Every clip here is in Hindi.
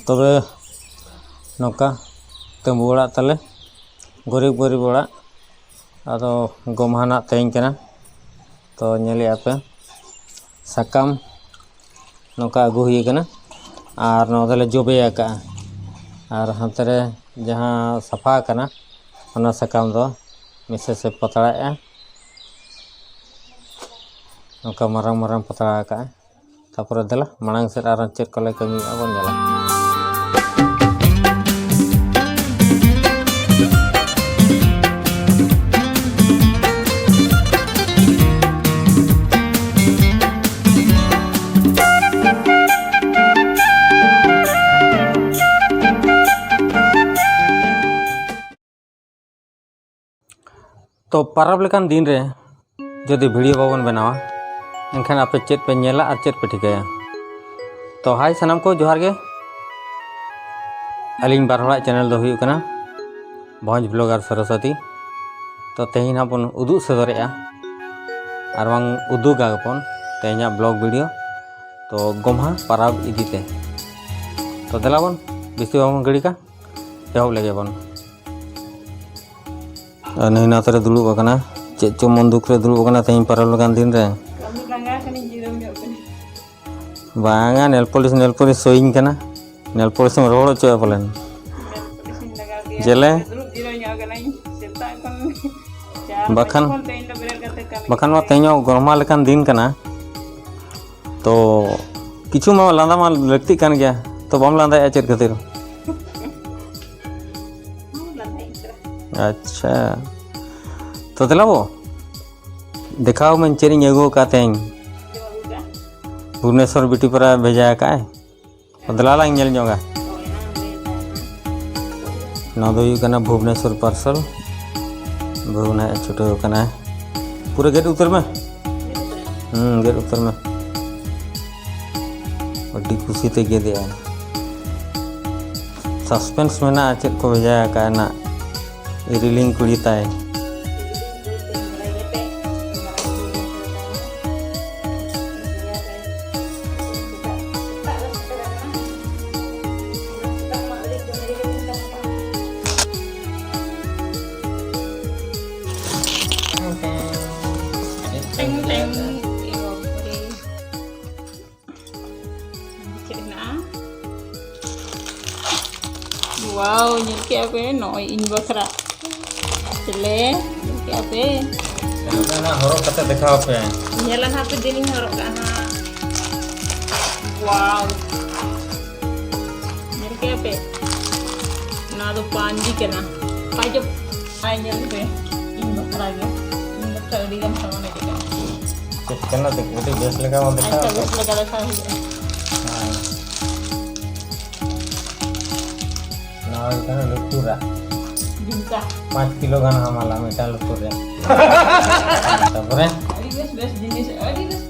तबे नौका तंबू ओड़ा तले गरीब ओड़ा आदो गोमहाना तेईं कना तो नेले आपे साकाम नौका अगू हुई कना और नोदले जोबे आका और हंतरे जहाँ सफा कना ओना साकाम दो मिसे से पतड़ा नौका मारंग मारंग पतड़ा आका तापर देला मांग से आर चेक कले कमी आबन जाला तो परब लेकान दिन रे जदि वीडियो बाबन बनावा एनखान आपे चेक पे नेला और चेक पे ठिकाया तो हाय सनाम को जोहार गे अलिंग बार हड़ा चैनल दो हुई कना भोज ब्लॉगर सरस्वती तो तेहिन हाबन उदू सदरेआ और बांग उदुगा गपन तेहिना ब्लॉग वीडियो तो गोम्हा परब इदीते तो देलाबन बिस्ती बाबन गड़ी का एहब लगे बन नहीं ना तेरे दुलुब अकना चेक चो मन दुख रे दुलुब अकना तेहिन परब लगान दिन रे बांगा नेल पॉलिश सोइंग कना नेल पॉलिश में रोड चो पलन जेले बखन मा तेनो गरमा लेकान दिन कना तो किछु मा लांदा मा लगती कान गया तो बम लांदा चेक खातिर अच्छा तो दिलाबो दिखाओ मैं चेरिंग एगो कातें भुवनेश्वर बिटी पर भेजा का दलाला नेल जोगा ना दो कना भुवनेश्वर पार्सल भुवना छुटे कना पूरे गेट उत्तर में गेट उत्तर में बड़ी खुशी ते गे दिया सस्पेंस में ना चेक को भेजा का ना रिलिंग कुड़ी ताए wow nhìn kia पे नॉय इन बकरा चले क्या पे ना हरो कते दिखाओ पे नेला ना पे दिन हरो का ना वाओ nhìn क्या पे ना तो पांजी के ना पाजो आइल पे इन बकरा दी गम सामान है कितना देखो बेस लगा वो दिखा अच्छा बेस लगा रखा है ना इतना लुटूरा जिनका 5 किलो गाना हमारा मेटा लुटूरे तबरे बेस जिनिस बेस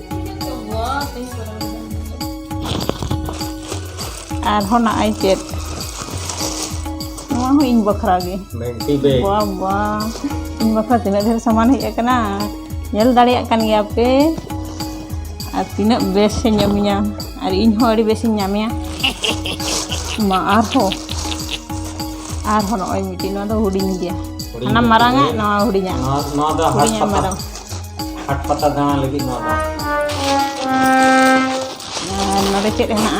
तो वाह तेज आर होना आई चेक नवा हो इन बखरा गे मेंटी बे वाह वाह इन बखरा तीना ढेर सामान है कना नेल दाड़िया कान गया पे और तीना बेस से ᱧᱟᱢᱤᱧᱟ और इन हो अड़ी बेस ᱧᱟᱢᱤया मा आर हो नय मिटी न दो हुडिंग दिया ना मारांगा ना हुडिंगा ना दो हाट पता दाना लगी ना दो नडे चेक हेना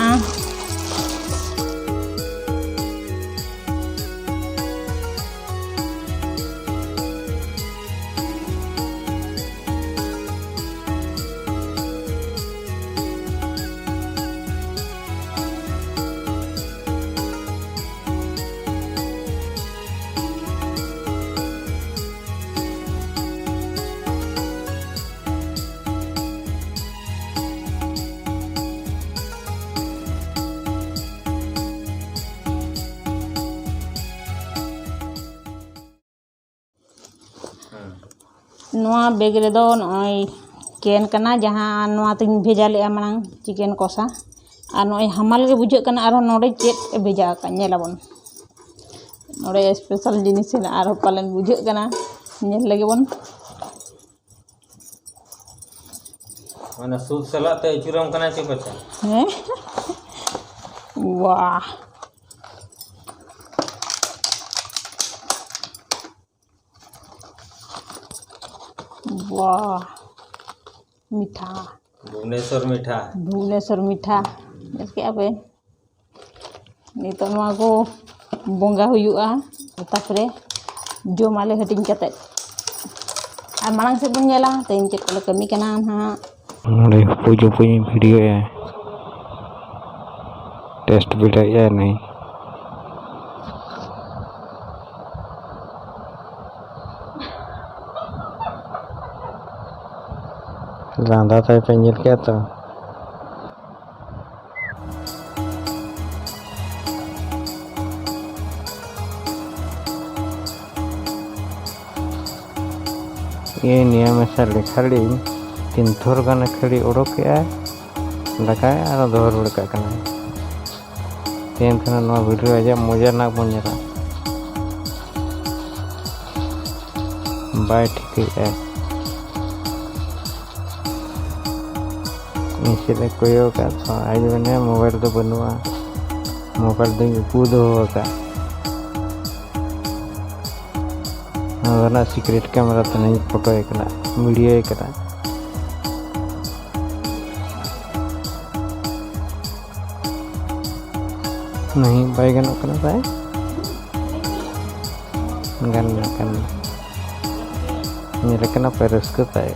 नोआ बैग रे दो नय केन कना जहां नोआ तिन भेजा ले मांग चिकन कोसा और नय हमाल गे बुझे कना और नोडे चेक भेजा का नेलाबन नोडे स्पेशल जिनिस है और पालन बुझे कना नेल लगे बन माने सूद सलाते चुरम कना चे पछा हैं वाह wah मीठा भुवनेश्वर मीठा भुवनेश्वर मीठा इसके apa ya nito nua ko bongga huyu'a tapre jomale hating kate ar marang se bun nyela tein cek kala kami kana ha नोड़े पूजो पूजी वीडियो है टेस्ट वीडियो है नहीं लांदा था पेंजल क्या तो ये नियम ऐसा लिखा ली 3 थोर गाना खड़ी उड़ो के दकाय और दोहर उड़का कना तेन खाना नवा वीडियो आजा मजा ना बनेला बाय ठीक है इसे कोयो का तो आज मैंने मोबाइल तो बनवा मोबाइल तो कूद होगा ना सीक्रेट कैमरा तो नहीं फोटो एक ना वीडियो एक ना नहीं बाय गनों कना बाय गन मेरे कना पेरस को ताय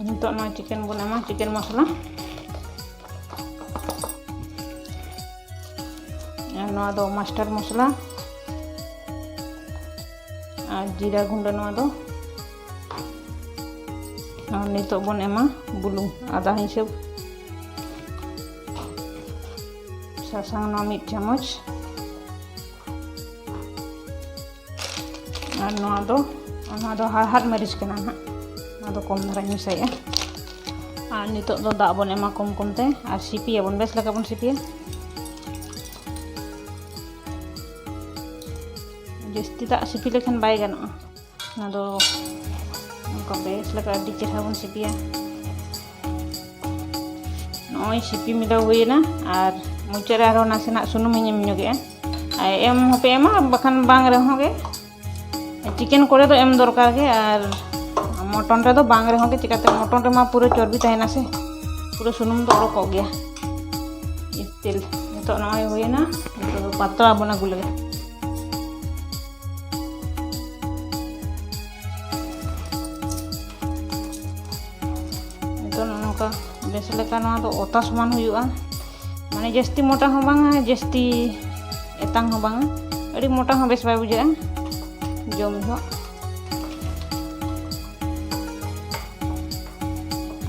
untuk no chicken bun ama chicken masala no do master masala जीरा गुंडा no do नितो बन एमा बुलुंग आधा हिसाब सासांग no 1 चामच no do हाथ मरीच कना ना ᱟᱫᱚ ᱠᱚᱢ ᱫᱷᱟᱨᱟ ᱢᱮᱥᱟᱭᱟ ᱟᱨ ᱱᱤᱛᱚᱜ ᱫᱚ ᱫᱟᱜ ᱵᱚᱱ ᱮᱢᱟ ᱠᱚᱢ ᱠᱚᱢᱛᱮ ᱟᱨ ᱥᱤᱯᱤᱭᱟᱵᱚᱱ ᱵᱮᱥ ᱞᱮᱠᱟ ᱵᱚᱱ ᱥᱤᱯᱤᱭᱟ ᱡᱟᱹᱥᱛᱤ ᱫᱟᱜ ᱥᱤᱯᱤ ᱞᱮᱠᱷᱟᱱ ᱵᱟᱭ ᱜᱟᱱᱚᱜᱼᱟ ᱚᱱᱟ ᱫᱚ ᱚᱱᱠᱟ ᱵᱮᱥ ᱞᱮᱠᱟ ᱟᱹᱰᱤ ᱪᱮᱦᱨᱟ ᱵᱚᱱ ᱥᱤᱯᱤᱭᱟ ᱱᱚᱜᱼᱚᱭ ᱥᱤᱯᱤ ᱢᱤᱞᱟᱹᱣ ᱦᱩᱭᱮᱱᱟ ᱟᱨ ᱢᱩᱪᱟᱹᱫ ᱨᱮ ᱟᱨᱦᱚᱸ ᱱᱟᱥᱮᱱᱟᱜ ᱥᱩᱱᱩᱢᱤᱧ ᱮᱢ ᱧᱚᱜᱮᱜᱼᱟ ᱮᱢ ᱦᱚᱸᱯᱮ ᱮᱢᱟ ᱵᱟᱠᱷᱟᱱ ᱵᱟᱝ ᱨᱮᱦᱚᱸ ᱜᱮ चिकेन कोरे तो एम दरकार गे और मटन रे तो बांग रे होगे चिकाते मटन रे मा पूरा चर्बी तहना से पूरा सुनुम तो ओडको गया तेल तो नय होइना तो पातला बना गुले तो नोका बेस लेका ना तो ओता समान हुयुआ माने जस्ती मोटा हो बांगा जस्ती एतांग हो बांगा अड़ी मोटा हो बेस बाय बुझा जम हो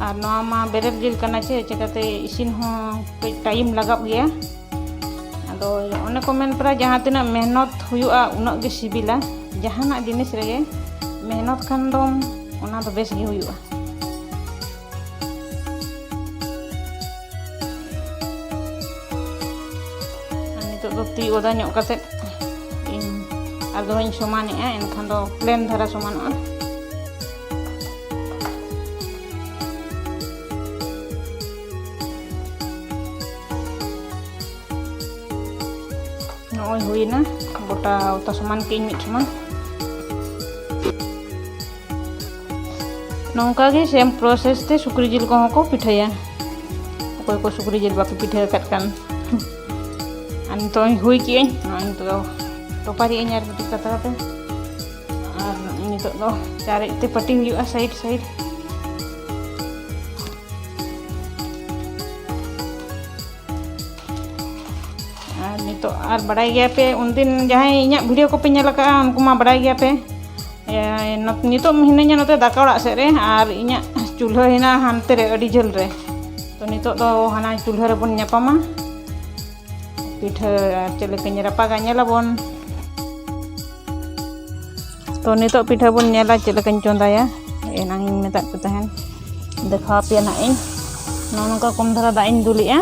और नवा मा बेरेल जिल कना चे चिकाते इसिन हो कोई टाइम लगाब गया अदो ओने को मेन परा जहां तना मेहनत हुयुआ उना गे सिबिला जहाना जिनिस रे मेहनत खान दम ओना तो बेस गे हुयुआ नितो दो ती ओदा ᱧᱚᱜ कते और दोहन समान एनखान दो प्लेन धारा समान नय हुईना गोटा उता समान के मिट समान नौका गे सेम प्रोसेस ते सुक्री जिल को को पिठाया कोई को सुक्री जिल बापे पिठा कट कान अन तो हुई की नय तो टोपारी इन यार बिटी कता पे और नितो दो चारे ते पट्टी हुआ साइड साइड और नितो और बड़ाई गया पे उन दिन जहां इኛ वीडियो को पे नेला का उनको मा बड़ाई गया पे नितो हिनाኛ नते दाका ओड़ा से रे और इኛ चूल्हा हिना हानते रे अडी झल रे तो नितो दो हाना चूल्हा रे बन न्यापामा पिठा चले के रापा गा नेला बन तो नितो पिठा बन नेला चलकन चंदाया एनांग मेता पे तहन देखा पे ना इन नोनका कम धरा दा इन दुलिया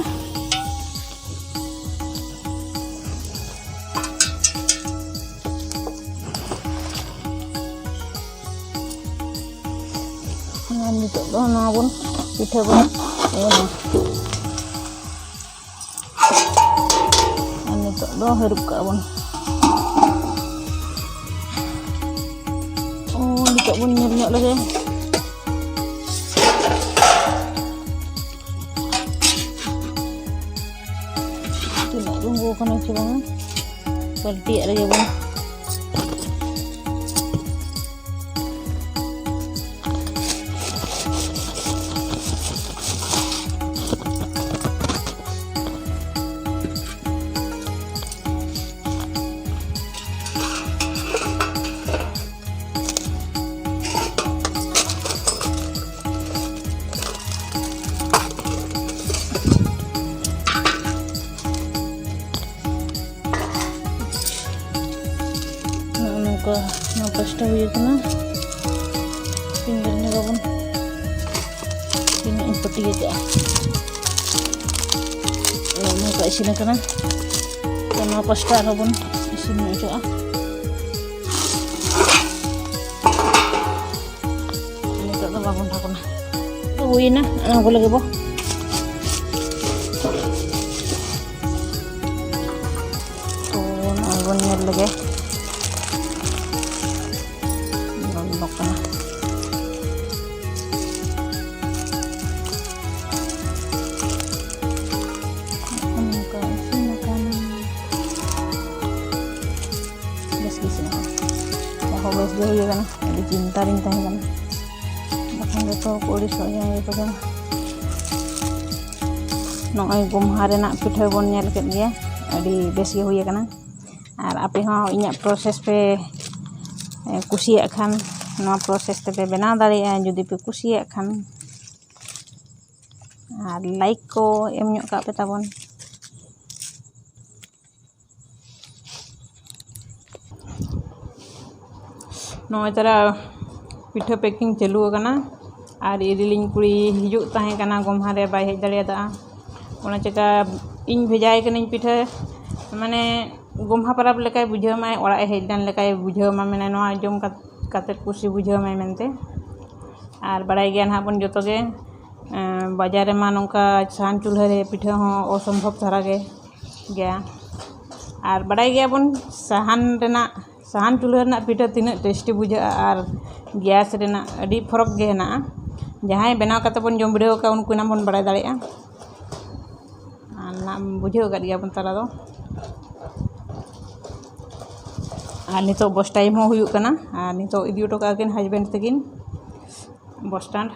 नितो दो ना बन पिठा बन do harup ka bon. Oh, nitok bon nyok lagi. Tidak tunggu kana coba. Seperti ada ya bon. Nah pasta hujan kena pinggirnya kawan ini import aja mau ke sini kena karena pasta kawan sini aja ini tak bangun aku nah tuin nah aku lagi boh tuh bangun lagi Hobes jauh ya kan, ada cinta rintang kan, bahkan betul polis soalnya itu kan, nongay gumhare nak pitha bon nyel ket dia, adi bes ge huye kana, ar ape ho inya proses pe kusiyak khan, no proses te pe bena daria jodi pe kusiyak khan, ar like ko em nyok ka pe tabon. No cara pitha packing chalu kana ar iriling kuri hijuk tahe kana gomhare bai hej dariada ona chaka ᱤᱧ ᱵᱷᱮᱡᱟᱭ ᱠᱟᱹᱱᱟᱹᱧ ᱯᱤᱴᱷᱟᱹ ᱢᱟᱱᱮ ᱜᱚᱢᱦᱟ ᱯᱟᱨᱟᱵᱽ ᱞᱮᱠᱟᱭ ᱵᱩᱡᱷᱟᱹᱣ ᱢᱟᱭ ᱚᱲᱟᱜ ᱮ ᱦᱮᱡ ᱞᱮᱱ ᱞᱮᱠᱟᱭ ᱵᱩᱡᱷᱟᱹᱣ ᱢᱟ ᱢᱟᱱᱮ ᱱᱚᱣᱟ ᱡᱚᱢ ᱠᱟᱛᱮ ᱠᱩᱥᱤ ᱵᱩᱡᱷᱟᱹᱣ ᱢᱟᱭ ᱢᱮᱱᱛᱮ ᱟᱨ ᱵᱟᱲᱟᱭ ᱜᱮᱭᱟ ᱱᱟᱦᱟᱜ ᱵᱚᱱ ᱡᱚᱛᱚ ᱜᱮ ᱵᱟᱡᱟᱨ ᱨᱮᱢᱟ ᱱᱚᱝᱠᱟ ᱥᱟᱦᱟᱱ ᱪᱩᱞᱦᱟᱹ ᱨᱮ ᱯᱤᱴᱷᱟᱹ ᱦᱚᱸ ᱚᱥᱚᱢᱵᱷᱚᱵ ᱫᱷᱟᱨᱟ ᱜᱮ ᱜᱮᱭᱟ ᱟᱨ ᱵᱟᱲᱟᱭ ᱜᱮᱭᱟ ᱵᱚᱱ ᱥᱟᱦᱟᱱ ᱪᱩᱞᱦᱟᱹ ᱨᱮᱱᱟᱜ ᱯᱤᱴᱷᱟᱹ ᱛᱤᱱᱟᱹᱜ ᱴᱮᱥᱴᱤ ᱵᱩᱡᱷᱟᱹᱜᱼᱟ ᱟर ᱜᱮᱥ ᱨᱮᱱᱟᱜ ᱟᱹᱰᱤ ᱯᱷᱟᱨᱟᱠ ᱜᱮ ᱦᱮᱱᱟᱜᱼᱟ ᱡᱟᱦᱟᱸᱭ ᱵᱮᱱᱟᱣ ᱠᱟᱛᱮ ᱵᱚᱱ ᱡᱚᱢ ᱵᱤᱰᱟᱹᱣ ᱟᱠᱟᱫ ᱩᱱᱠᱩ ᱱᱟᱜ ᱵᱚᱱ ᱵᱟᱲᱟᱭ ᱫᱟᱲᱮᱭᱟᱜᱼᱟ ᱟᱨ ᱵᱩᱡᱷᱟᱹᱣ ᱟᱠᱟᱫ ᱜᱮᱭᱟ ᱵᱚᱱ ᱛᱟᱨᱟ ᱫᱚ ᱟᱨ ᱱᱤᱛᱚᱜ ᱵᱚᱥ ᱴᱟᱭᱤᱢ ᱦᱚᱸ ᱦᱩᱭᱩᱜ ᱠᱟᱱᱟ ᱟᱨ ᱱᱤᱛᱚᱜ ᱤᱫᱤ ᱦᱚᱴᱚ ᱠᱟᱜ ᱠᱤᱱ ᱦᱟᱡᱵᱮᱱᱰ ᱛᱟᱹᱠᱤᱱ ᱵᱚᱥ ᱥᱴᱮᱱᱰ